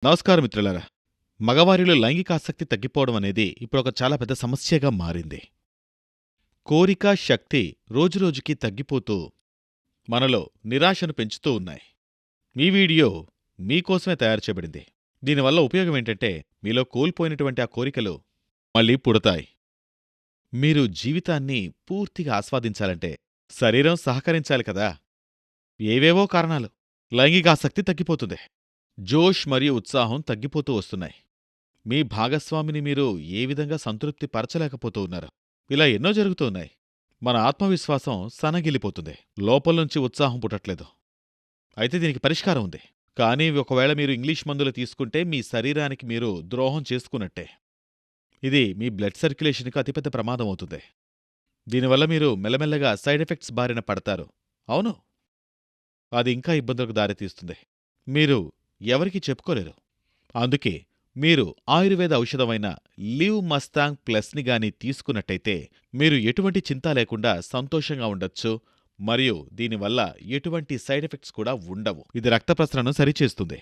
నమస్కారం మిత్రులారా. మగవారిలో లైంగికాసక్తి తగ్గిపోవడం అనేది ఇప్పుడొక చాలా పెద్ద సమస్యగా మారింది. కోరిక, శక్తి రోజురోజుకీ తగ్గిపోతూ మనలో నిరాశను పెంచుతూ ఉన్నాయి. ఈ వీడియో మీకోసమే తయారు చేయబడింది. దీనివల్ల ఉపయోగమేంటంటే మీలో కోల్పోయినటువంటి ఆ కోరికలు మళ్ళీ పుడతాయి. మీరు జీవితాన్ని పూర్తిగా ఆస్వాదించాలంటే శరీరం సహకరించాలి కదా! ఏవేవో కారణాలు లైంగికాసక్తి తగ్గిపోతుంది. జోష్ మరియు ఉత్సాహం తగ్గిపోతూ వస్తున్నాయి. మీ భాగస్వామిని మీరు ఏ విధంగా సంతృప్తి పరచలేకపోతూ ఉన్నారు. ఇలా ఎన్నో జరుగుతూ ఉన్నాయి. మన ఆత్మవిశ్వాసం సన్నగిల్లిపోతుంది. లోపల్నుంచి ఉత్సాహం పుట్టట్లేదు. అయితే దీనికి పరిష్కారం ఉంది. కానీ ఒకవేళ మీరు ఇంగ్లీష్ మందులు తీసుకుంటే మీ శరీరానికి మీరు ద్రోహం చేసుకున్నట్టే. ఇది మీ బ్లడ్ సర్క్యులేషన్కి అతిపెద్ద ప్రమాదం అవుతుంది. దీనివల్ల మీరు మెల్లమెల్లగా సైడ్ ఎఫెక్ట్స్ బారిన పడతారు. అవును, అది ఇంకా ఇబ్బందులకు దారితీస్తుంది. మీరు ఎవరికీ చెప్పుకోలేరు. అందుకే మీరు ఆయుర్వేద ఔషధమైన లివ్ మస్తాంగ్ ప్లస్ని గాని తీసుకున్నట్టయితే మీరు ఎటువంటి చింతా లేకుండా సంతోషంగా ఉండొచ్చు. మరియు దీనివల్ల ఎటువంటి సైడ్ ఎఫెక్ట్స్ కూడా ఉండవు. ఇది రక్త ప్రసరణను సరిచేస్తుంది.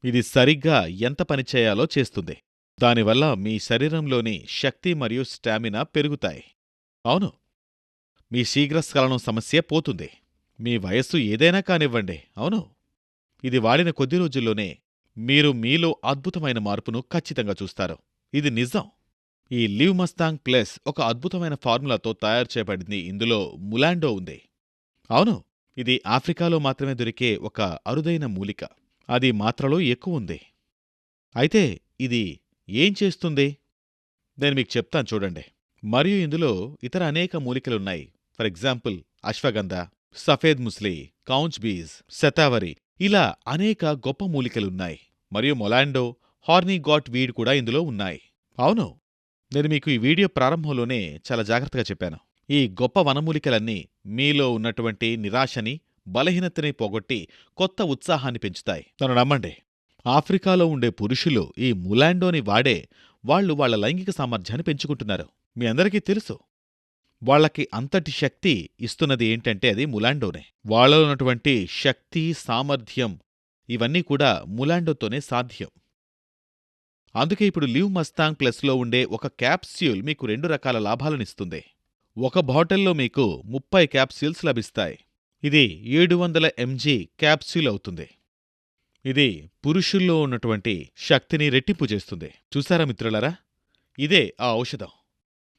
ఇది సరిగ్గా ఎంత పనిచేయాలో చేస్తుంది. దానివల్ల మీ శరీరంలోని శక్తి మరియు స్టామినా పెరుగుతాయి. అవును, మీ శీఘ్రస్ఖలనం సమస్య పోతుంది. మీ వయస్సు ఏదైనా కానివ్వండి. అవును, ఇది వాడిన కొద్ది రోజుల్లోనే మీరు మీలో అద్భుతమైన మార్పును ఖచ్చితంగా చూస్తారు. ఇది నిజం. ఈ లివ్ మస్తాంగ్ ప్లస్ ఒక అద్భుతమైన ఫార్ములాతో తయారు చేయబడింది. ఇందులో ములాండో ఉంది. అవును, ఇది ఆఫ్రికాలో మాత్రమే దొరికే ఒక అరుదైన మూలిక. అది మాత్రలో ఎక్కువుంది. అయితే ఇది ఏం చేస్తుంది? నేను మీకు చెప్తాను చూడండి. మరియు ఇందులో ఇతర అనేక మూలికలున్నాయి. ఫర్ ఎగ్జాంపుల్ అశ్వగంధ, సఫేద్ ముస్లి, కౌంచ్ బీజ్, శతావరి, ఇలా అనేక గొప్ప మూలికలున్నాయి. మరియు మొలాండో, హార్నీగాట్ వీడ్ కూడా ఇందులో ఉన్నాయి. అవును, నేను మీకు ఈ వీడియో ప్రారంభంలోనే చాలా జాగ్రత్తగా చెప్పాను. ఈ గొప్ప వనమూలికలన్నీ మీలో ఉన్నటువంటి నిరాశని, బలహీనతని పోగొట్టి కొత్త ఉత్సాహాన్ని పెంచుతాయి. నన్ను నమ్మండి, ఆఫ్రికాలో ఉండే పురుషులు ఈ ములాండోని వాడే వాళ్లు వాళ్ల లైంగిక సామర్థ్యాన్ని పెంచుకుంటున్నారు. మీ అందరికీ తెలుసు. వాళ్లకి అంతటి శక్తి ఇస్తున్నది ఏంటంటే అది ములాండోనే. వాళ్లలో ఉన్నటువంటి శక్తి, సామర్థ్యం ఇవన్నీ కూడా ములాండోతోనే సాధ్యం. అందుకే ఇప్పుడు లివ్ మస్తాంగ్ ప్లస్లో ఉండే ఒక క్యాప్స్యూల్ మీకు 2 రకాల లాభాలనిస్తుంది. ఒక బాటిల్లో మీకు 30 క్యాప్స్యూల్స్ లభిస్తాయి. ఇది 700 mg క్యాప్స్యూల్ అవుతుంది. ఇది పురుషుల్లో ఉన్నటువంటి శక్తిని రెట్టింపు చేస్తుంది. చూసారా మిత్రులారా? ఇదే ఆ ఔషధం.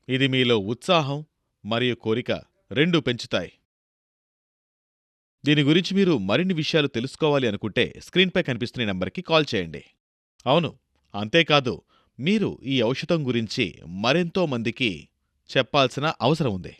ఇది మీలో ఉత్సాహం మరియు కోరిక రెండూ పెంచుతాయి. దీని గురించి మీరు మరిన్ని విషయాలు తెలుసుకోవాలి అనుకుంటే స్క్రీన్పై కనిపిస్తున్న నంబర్కి కాల్ చేయండి. అవును, అంతేకాదు, మీరు ఈ ఔషధం గురించి మరెంతో మందికి చెప్పాల్సిన అవసరం ఉంది.